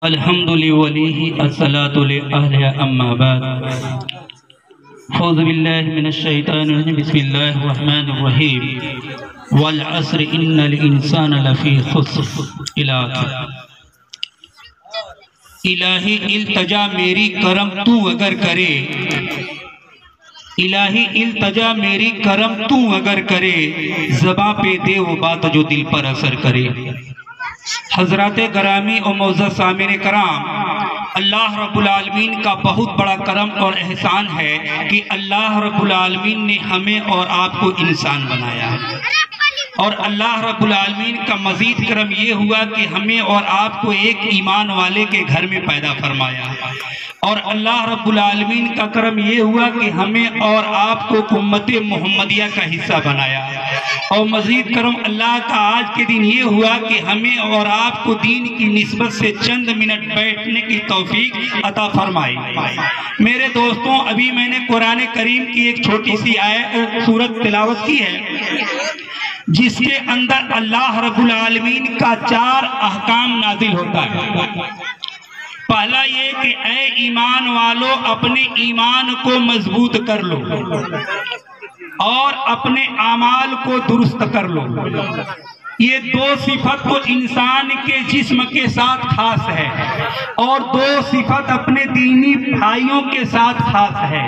अल्हम्दुलिल्लाहि अस्सलातु लिअहलिहा अम्मा बाद औज़ु बिल्लाहि मिनश शैतानिर रजीम बिस्मिल्लाहिर रहमानिर रहीम वल अस्र इन्नल इंसाना लफी खुस्र इलाही इल्तजा मेरी करम तू अगर करे, इलाही इल्तजा मेरी करम तू अगर करे, ज़बां पे दे वो बात जो दिल पर असर करे। हज़राते गरामी और मौज़्ज़ज़ सामिन कराम, अल्लाह रब्बुल आलमीन का बहुत बड़ा करम और एहसान है कि अल्लाह रब्बुल आलमीन ने हमें और आपको इंसान बनाया। और अल्लाह रब्बुल आलमीन का मज़ीद करम ये हुआ कि हमें और आपको एक ईमान वाले के घर में पैदा फरमाया। और अल्लाह रब्बुल आलमीन का करम ये हुआ कि हमें और आपको उम्मते मोहम्मदिया का हिस्सा बनाया। और मज़ीद करम अल्लाह का आज के दिन ये हुआ कि हमें और आपको दीन की निस्बत से चंद मिनट बैठने की तौफीक अता फरमाई। मेरे दोस्तों, अभी मैंने कुरान करीम की एक छोटी सी सूरत तिलावत की है जिसके अंदर अल्लाह रब्बुल आलमीन का 4 अहकाम नाजिल होता है। पहला ये कि ऐ ईमान वालों, अपने ईमान को मजबूत कर लो और अपने आमाल को दुरुस्त कर लो। ये 2 सिफत तो इंसान के जिस्म के साथ खास है और 2 सिफत अपने दीनी भाइयों के साथ खास है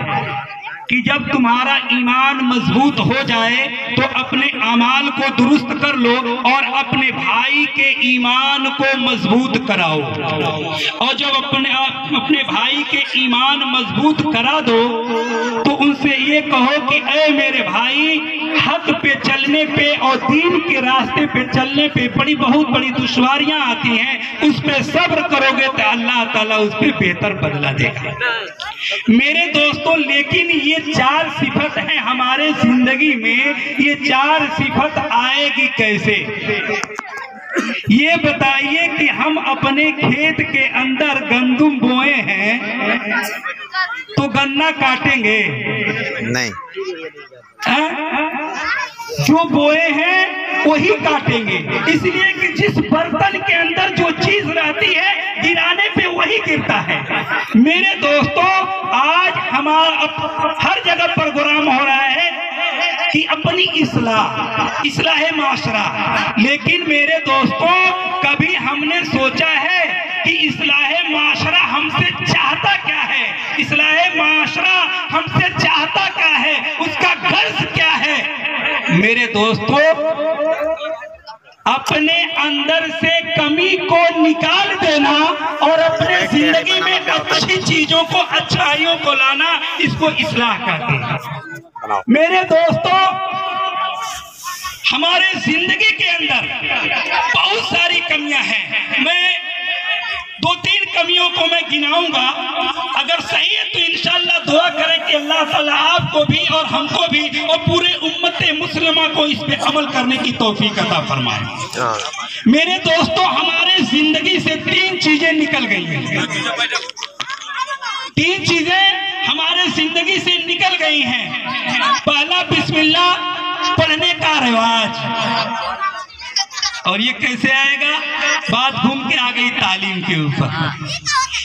कि जब तुम्हारा ईमान मजबूत हो जाए तो अपने अमाल को दुरुस्त कर लो और अपने भाई के ईमान को मजबूत कराओ। और जब अपने भाई के ईमान मजबूत करा दो तो उनसे ये कहो कि ऐ मेरे भाई, हक पे चलने पे और दीन के रास्ते पे चलने पे बहुत बड़ी दुश्वारियां आती हैं, उस पे सब्र करोगे तो अल्लाह ताला उस पे बेहतर बदला देगा। मेरे दोस्तों, लेकिन ये 4 सिफत है हमारे जिंदगी में, ये 4 सिफत आएगी कैसे? ये बताइए कि हम अपने खेत के अंदर गंदुम बोए हैं तो गन्ना काटेंगे? नहीं। जो बोए हैं वही काटेंगे, इसलिए कि जिस बर्तन के अंदर जो चीज रहती है गिराने पे वही गिरता है। मेरे दोस्तों, आज हमारा हर जगह प्रोग्राम हो रहा है कि अपनी इस्लाह माशरा, लेकिन मेरे दोस्तों, कभी हमने सोचा है कि इस्लाह माशरा हमसे चाहता क्या है? इस्लाह माशरा हमसे चाहता क्या है? उसका गर्ज क्या है? मेरे दोस्तों, अपने अंदर से कमी को निकाल देना और अपने जिंदगी में अच्छी चीजों को, अच्छाइयों को लाना, इसको इस्लाह कहते हैं। मेरे दोस्तों, हमारे जिंदगी के अंदर बहुत सारी कमियां हैं। मैं 2-3 कमियों को मैं गिनाऊंगा, अगर सही है तो इंशाअल्लाह दुआ करें कि अल्लाह ताला आपको भी और हमको भी और पूरे उम्मते मुस्लिमा को इस पे अमल करने की तौफीक अता फरमाए। मेरे दोस्तों, हमारे जिंदगी से 3 चीजें निकल गई हैं। 3 चीजें हमारे जिंदगी से निकल गई हैं। पहला, बिस्मिल्लाह पढ़ने का रिवाज। और ये कैसे आएगा? बात घूम के आ गई तालीम के ऊपर।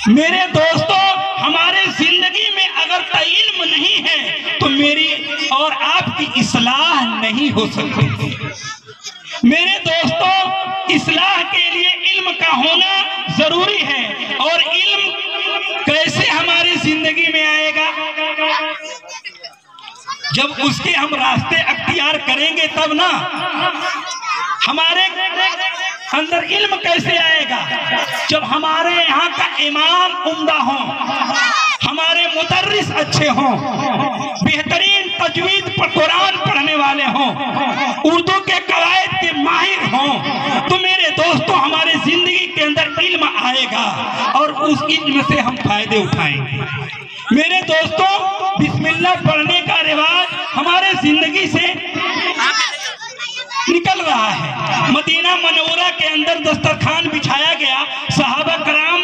मेरे दोस्तों, हमारे जिंदगी में अगर इल्म नहीं है तो मेरी और आपकी इस्लाह नहीं हो सकती। मेरे दोस्तों, इस्लाह के लिए इल्म का होना जरूरी है। और इल्म कैसे हमारी जिंदगी में आएगा? जब उसके हम रास्ते अख्तियार करेंगे तब ना। हमारे अंदर इल्म कैसे आएगा? जब हमारे यहाँ का इमाम उम्दा हो, हमारे मुदर्रिस अच्छे हों, बेहतरीन तजवीद पर कुरान पढ़ने वाले हों, उर्दू के कवायद के माहिर हों, तो मेरे दोस्तों, हमारे जिंदगी के अंदर इल्म आएगा और उस इल्म से हम फायदे उठाएंगे। मेरे दोस्तों, बिस्मिल्लाह पढ़ने का रिवाज हमारे जिंदगी से निकल रहा है। मदीना मनौरा के अंदर दस्तरखान बिछाया गया, सहाबा कराम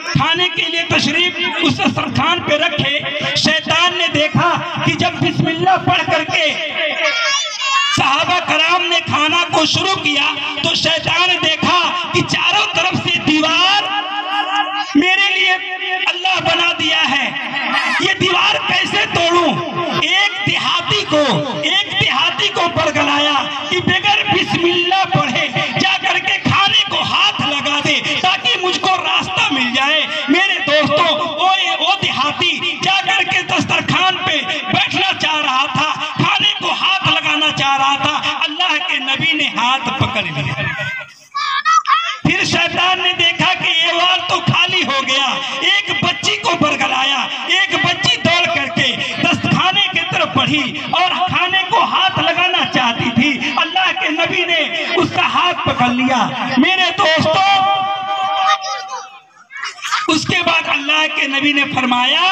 खाने के लिए तशरीफ उस दस्तरखान पे रखे। शैतान ने देखा कि जब बिस्मिल्लाह पढ़ करके सहाबा कराम ने खाना को शुरू किया तो शैतान ने देखा कि चारों तरफ से दीवार मेरे लिए अल्लाह बना दिया है, ये दीवार कैसे तोड़ूं? एक देहाती को बरगलाया कि बगैर बिस्मिल्लाह पढ़े जा करके खाने को हाथ लगा दे ताकि मुझको रास्ता मिल जाए। मेरे दोस्तों, वो देहाती जा करके दस्तरखान पे बैठना चाह रहा था, खाने को हाथ लगाना चाह रहा था, अल्लाह के नबी ने हाथ पकड़ लिया। फिर शैतान ने देखा कि ये वाल तो खाली हो गया, एक बच्ची को बरगलाया। एक बच्ची दौड़ करके दस्तखाने की तरफ बढ़ी और खाने को हाथ लगाना चाहती थी। अल्लाह के नबी ने उसका हाथ पकड़ लिया। मेरे दोस्तों, उसके बाद अल्लाह के नबी ने फरमाया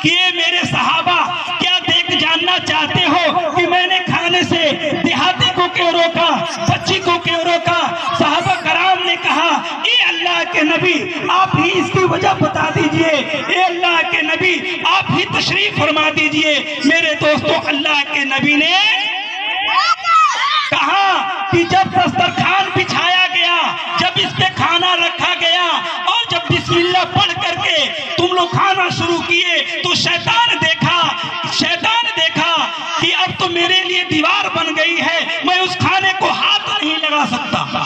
कि ये मेरे सहाबा, क्या देख जानना चाहते हो कि मैंने खाने से देहाती को क्यों रोका, बच्ची को क्यों रोका? सहाबा कराम ने कहा, ये अल्लाह के नबी आप ही इसकी वजह बता दीजिए, ये अल्लाह के नबी आप ही तशरीफ फरमा दीजिए। मेरे दोस्तों, अल्लाह के नबी ने कहा कि जब दस्तरखान बिछाया गया, जब इस पे खाना रखा गया और जब बिस्मिल्लाह पढ़ करके तुम लोग खाना शुरू किए तो शैतान देखा कि अब तो मेरे लिए दीवार बन गई है, मैं उस खाने को हाथ नहीं लगा सकता।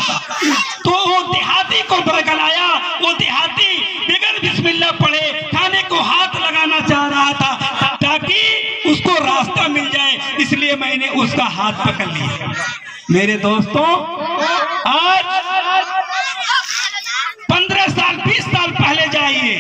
तो वो देहाती को बरगलाया। वो देहाती बगैर बिस्मिल्लाह पढ़े खाने को हाथ लगाना चाह रहा था ताकि उसको रास्ता मिल जाए, इसलिए मैंने उसका हाथ पकड़ लिया। मेरे दोस्तों, आज 15 साल 20 साल पहले जाइए,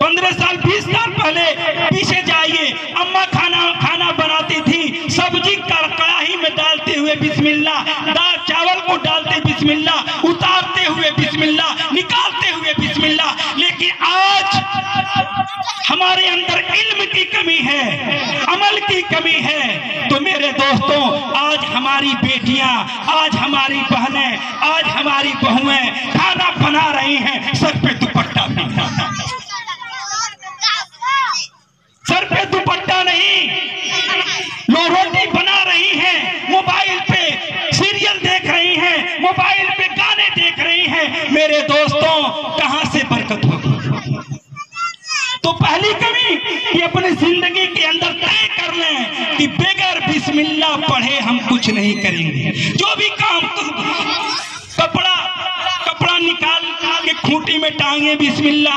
15 साल 20 साल पहले पीछे जाइए, अम्मा खाना बनाती थी, सब्जी कढ़ाई में डालते हुए बिस्मिल्लाह, दाल चावल को डालते बिस्मिल्लाह, उतारते हुए बिस्मिल्लाह, निकालते हुए बिस्मिल्लाह। लेकिन आज हमारे अंदर इल्म की कमी है, अमल की कमी है। तो मेरे दोस्तों, आज हमारी बेटियां, आज हमारी बहनें, आज हमारी बहुएं खाना बना रही हैं, सर पे दुपट्टा नहीं, सर पे दुपट्टा नहीं, लो रोटी बना रही हैं, मोबाइल पे सीरियल देख रही हैं, मोबाइल पे गाने देख रही हैं। मेरे दोस्तों, कहां से बरकत होगी? तो पहली कमी कि अपनी जिंदगी के अंदर तय कर लें कि बगैर बिस्मिल्लाह पढ़े हम कुछ नहीं करेंगे। जो भी काम, कपड़ा निकाल के खूंटी में टांगे बिस्मिल्लाह,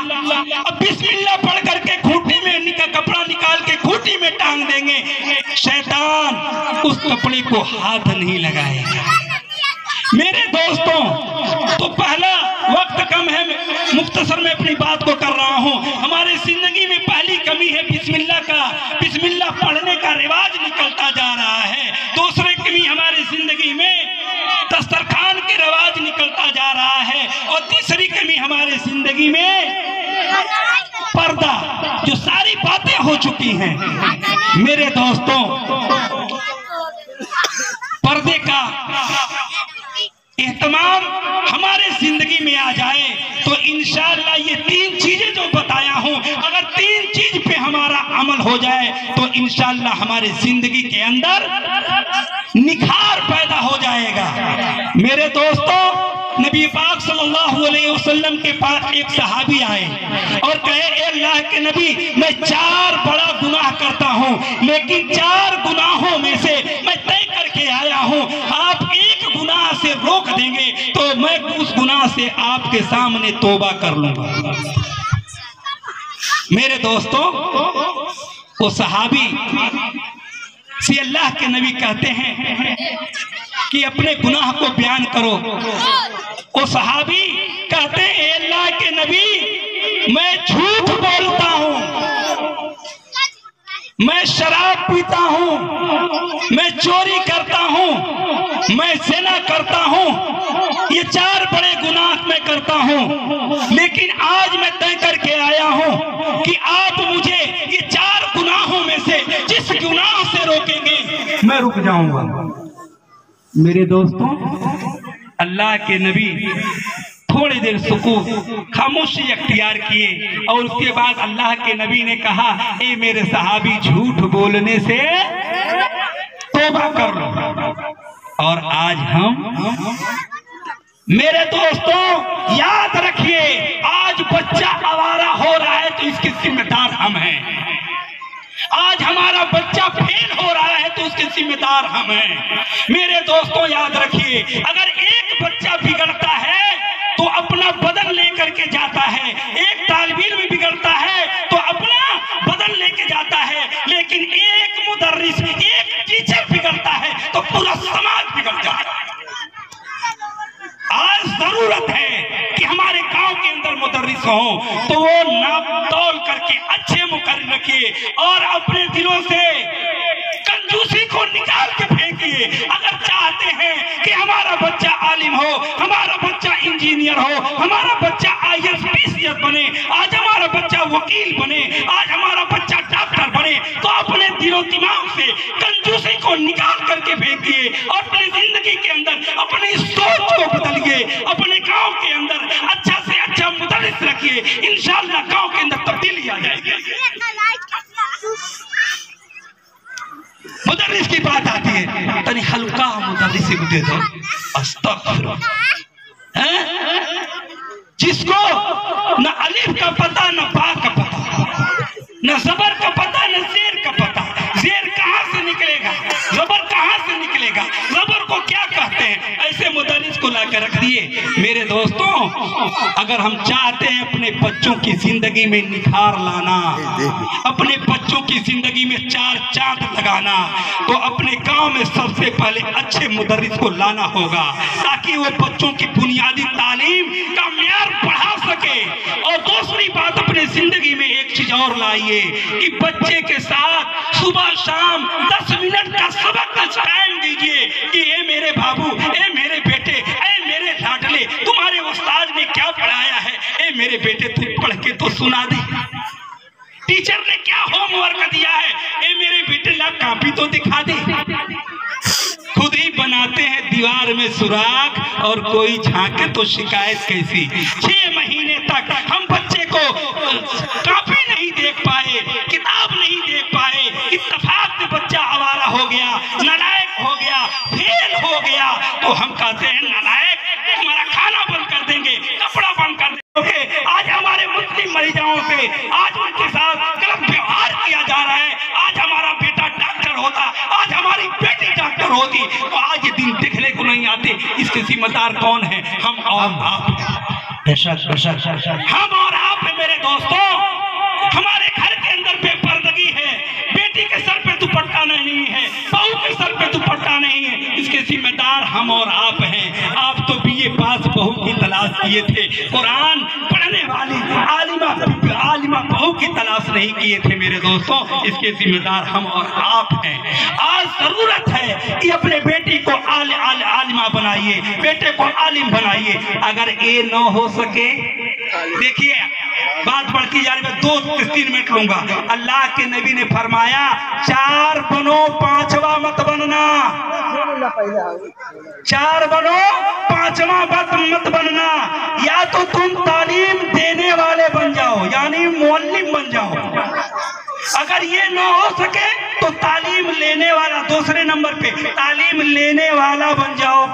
अब बिस्मिल्लाह पढ़ करके खूंटी में कपड़ा निकाल के खूंटी में टांग देंगे, शैतान उस कपड़े को हाथ नहीं लगाएगा। मेरे दोस्तों, तो पहला वक्त कम है, मुख्तसर में अपनी बात को कर रहा हूं। हमारे जिंदगी में पहली कमी है बिस्मिल्लाह का, बिस्मिल्लाह पढ़ने का रिवाज निकलता जा रहा है। दूसरी कमी हमारी जिंदगी में दस्तरखान के रिवाज निकलता जा रहा है। और तीसरी कमी हमारी जिंदगी में पर्दा, जो सारी बातें हो चुकी हैं। मेरे दोस्तों, पर्दे का एहतमाम हमारे जिंदगी में आ जाए तो इंशाअल्लाह ये 3 चीजें जो बताया हूं, अगर 3 चीज पे हमारा अमल हो जाए तो इंशाअल्लाह हमारे जिंदगी के अंदर निखार पैदा हो जाएगा। मेरे दोस्तों, नबी पाक सल्लल्लाहु अलैहि वसल्लम के पास एक सहाबी आए और कहे, ए अल्लाह के नबी, मैं 4 बड़ा गुनाह करता हूं, लेकिन 4 गुनाहों में से मैं तय करके आया हूं, आप एक गुनाह से रोक देंगे तो मैं उस गुनाह से आपके सामने तौबा कर लूंगा। मेरे दोस्तों, वो सहाबी से अल्लाह के नबी कहते हैं कि अपने गुनाह को बयान करो। वो सहाबी कहते हैं, अल्लाह के नबी, मैं झूठ बोलता हूं, मैं शराब पीता हूं, मैं चोरी करता हूं, मैं ज़िना करता हूं, ये 4 बड़े गुनाह मैं करता हूं। लेकिन आज मैं तय करके आया हूं कि आप मुझे ये 4 गुनाहों में से जिस गुनाह से रोकेंगे मैं रुक जाऊंगा। मेरे दोस्तों, अल्लाह के नबी थोड़ी देर सुकून, खामोशी अख्तियार किए और उसके बाद अल्लाह के नबी ने कहा, ए मेरे सहाबी, झूठ बोलने से तौबा कर लो। और आज हम, मेरे दोस्तों, याद रखिए, हम हैं। आज हमारा बच्चा फेल हो रहा है तो उसके जिम्मेदार हम हैं। मेरे दोस्तों याद रखिए, अगर एक बच्चा बिगड़ता है तो अपना बदन लेकर के जाता है, एक तालिब इल्म बिगड़ता है तो अपना बदन लेके जाता है, लेकिन एक मुदर्रिस, एक टीचर बिगड़ता है तो पूरा समाज बिगड़ जाता है। आज जरूरत है कि हमारे गांव के अंदर मुदर्रिस हो तो वो नाप तौल करके अच्छे मुकर्रर रखिए और अपने दिलों से कंजूसी को निकाल के फेंकिए। अगर चाहते हैं कि हमारा बच्चा आलिम हो, हमारा बच्चा इंजीनियर हो, हमारा बच्चा IAS PCS बने, आज हमारा बच्चा वकील बने, आज हमारा बच्चा डॉक्टर बने, तो अपने दिलो दिमाग से कंजूसी को निकाल करके फेंकिए और अपनी जिंदगी के अंदर अपनी सोच को बदलिए। अपने गांव के अंदर अच्छा से अच्छा मुदर्रिस रखिए, इंशाअल्लाह गांव के अंदर तब्दीली आ जाएगी। मुदर्रिस की बात आती है, तनी हल्का मुदर्रिस से दे दो, अस्तगफिरुल्लाह, जिसको न अलिफ का पता, न बा का पता, न जबर का पता, न जेर का पता। जेर कहां से निकलेगा, जबर कहां से निकलेगा, जबर को क्या कहते हैं, ऐसे मुदर्रिस को लाकर रख दिए। मेरे दोस्तों, अगर हम चाहते हैं अपने बच्चों की जिंदगी में निखार लाना, अपने बच्चों की जिंदगी में चार चांद लगाना, तो अपने गांव में सबसे पहले अच्छे मुदर्रिस को लाना होगा, ताकि वो बच्चों की बुनियादी तालीम का म्यार बढ़ा सके। और दूसरी बात, अपने जिंदगी में एक चीज और लाइए कि बच्चे के साथ सुबह शाम 10 मिनट का सबक का टाइम दीजिए कि ए मेरे बाबू, ए मेरे बेटे, ए मेरे लाडले, तुम्हारे उस्ताद ने क्या पढ़ाया है, ए मेरे बेटे तू पढ़ के तो सुना दे। टीचर ने क्या होमवर्क दिया है, ए मेरे बेटे ला कॉपी तो दिखा दे। खुद ही बनाते हैं दीवार में सुराख और कोई झांके तो शिकायत कैसी। 6 महीने तक हम बच्चे को कॉपी नहीं देख पाए, किताब नहीं देख पाए, इत्तेफाक से बच्चा आवारा हो गया, नालायक हो गया, फेल हो गया, तो हम कहते हैं नालायक, तुम्हारा खाना बंद कर देंगे, कपड़ा बंद कर देंगे। आज हमारे मुस्लिम महिलाओं से आज उनके साथ गलत व्यवहार किया जा रहा है। आज हमारा बेटा डॉक्टर होता, आज हमारी बेटी डॉक्टर होती, तो आज ये दिन देखने को नहीं आते। इसके जिम्मेदार कौन है? हम और आप। बेशक बेशक हम और आप है। मेरे दोस्तों, हमारे घर के अंदर बेपर्दगी है, बेटी के सर पे दुपट्टा नहीं है, बहू के सर पे दुपट्टा नहीं है, इसके जिम्मेदार हम और आप हैं। आप तो BA पास बहू की तलाश किए थे, कुरान पढ़ने वाली आलिमा बहू की तलाश नहीं किए थे। मेरे दोस्तों, इसके जिम्मेदार हम और आप हैं। आज जरूरत है कि अपने बेटी को आलिमा बनाइए, बेटे को आलिम बनाइए। अगर ये न हो सके, देखिए बात बढ़ती जा रही है, 2-3 मिनट लूंगा। अल्लाह के नबी ने फरमाया, 4 बनो, 5वां मत बनना। 4 बनो, 5वां मत बनना। या तो तुम तालीम देने वाले बन जाओ, यानी मुअल्लिम बन जाओ। अगर ये न हो सके तो तालीम लेने वाला, दूसरे नंबर पे तालीम लेने वाला बन जाओ।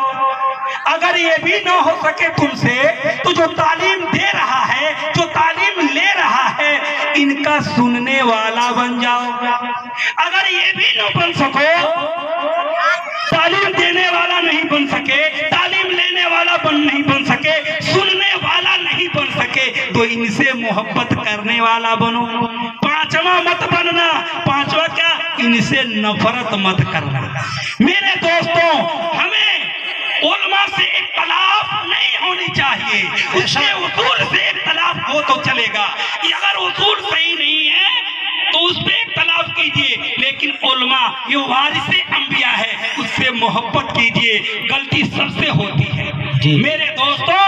अगर ये भी न हो सके तुमसे, तो जो तालीम दे रहा है, जो तालीम ले रहा है, इनका सुनने वाला बन जाओ। अगर ये भी न बन सको, तालीम देने वाला नहीं बन सके, तालीम लेने वाला नहीं बन सके, सुनने वाला नहीं बन सके, तो इनसे मोहब्बत करने वाला बनो। 5वां मत बनना। 5वां क्या? इनसे नफरत मत करना। मेरे दोस्तों, हमें उलमा से इख्तिलाफ नहीं होनी चाहिए, उसके उसूल से इख्तिलाफ हो तो चलेगा। अगर उसूल सही नहीं है तो उस पर इख्तिलाफ कीजिए, लेकिन उलमा ये वारिसे अंबिया है, उससे मोहब्बत कीजिए। गलती सबसे होती है मेरे दोस्तों,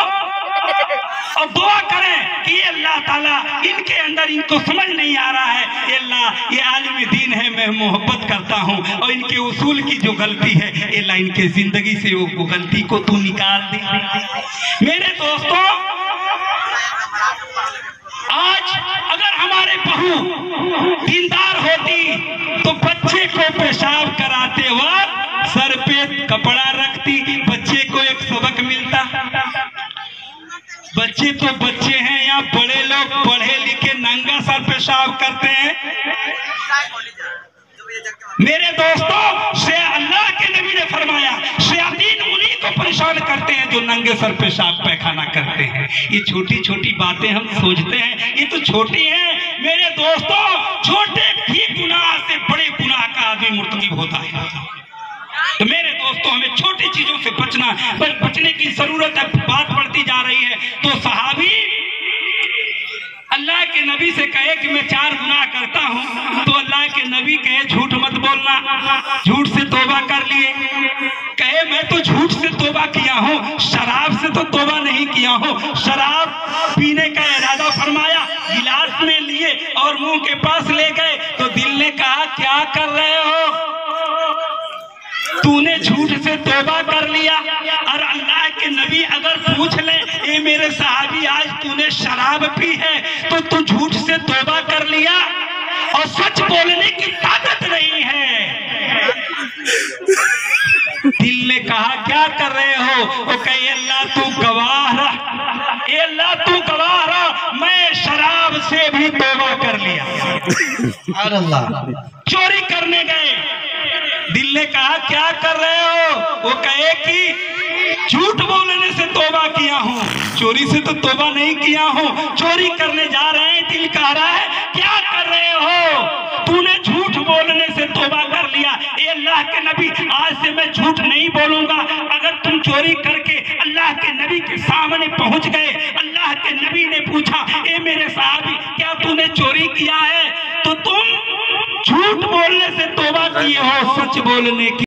और दुआ करें कि अल्लाह ताला इनके अंदर, इनको समझ नहीं आ रहा है, अल्लाह ये आलिम दीन है, मैं मोहब्बत करता हूँ, और इनके उसूल की जो गलती है, अल्लाह इनके जिंदगी से वो गलती को तू निकाल दे। मेरे दोस्तों, आज अगर हमारे बहू दीनदार होती तो बच्चे को पेशाब कराते वक्त सर पे कपड़ा रखती, बच्चे को एक सबक मिलता। बच्चे तो बच्चे हैं या बड़े लोग पढ़े लिखे नंगा सर पेशाब करते हैं। मेरे दोस्तों, से अल्लाह के नबी ने फरमाया शयातीन उन्हीं को परेशान करते हैं जो नंगे सर पेशाब पैखाना करते हैं। ये छोटी छोटी बातें हम सोचते हैं ये तो छोटी हैं। मेरे दोस्तों, छोटे भी गुनाह से बड़े गुनाह का आदमी मुर्तकिब होता है। तो मेरे दोस्तों, हमें छोटी चीजों से बचने की जरूरत है। बात बढ़ती जा रही है तो सहाबी अल्लाह के नबी से कहे कि मैं 4 गुनाह करता हूं, तो अल्लाह के नबी कहे झूठ मत बोलना, झूठ से तौबा कर लिए। कहे मैं तो झूठ से तौबा किया हूं, शराब से तो तौबा नहीं किया हूं। शराब पीने का इरादा फरमाया, गिलास में लिए और मुंह के पास ले गए तो दिल ने कहा क्या कर रहे हो, तूने झूठ से तौबा कर लिया। और अल्लाह के नबी अगर पूछ ले ए मेरे सहाबी आज तूने शराब पी है तो तू झूठ से तौबा कर लिया और सच बोलने की ताकत नहीं है। दिल ने कहा क्या कर रहे हो, वो कहे अल्लाह तू गवाह रह, अल्लाह तू गवाह रह, मैं शराब से भी तौबा कर लिया। अल्लाह चोरी करने गए, दिल ने कहा क्या कर रहे हो, वो कहे कि झूठ बोलने से तौबा किया हूँ, चोरी से तो तौबा नहीं किया हूँ। चोरी करने जा रहे हैं, दिल कह रहा है क्या कर रहे हो, तूने झूठ बोलने से तौबा कर लिया। ए अल्लाह के नबी आज से मैं झूठ नहीं बोलूंगा। अगर तुम चोरी करके अल्लाह के नबी के सामने पहुंच गए, अल्लाह के नबी ने पूछा ए मेरे सहाबी क्या तूने चोरी किया है, तो तुम झूठ बोलने से तौबा किए हो, सच बोलने की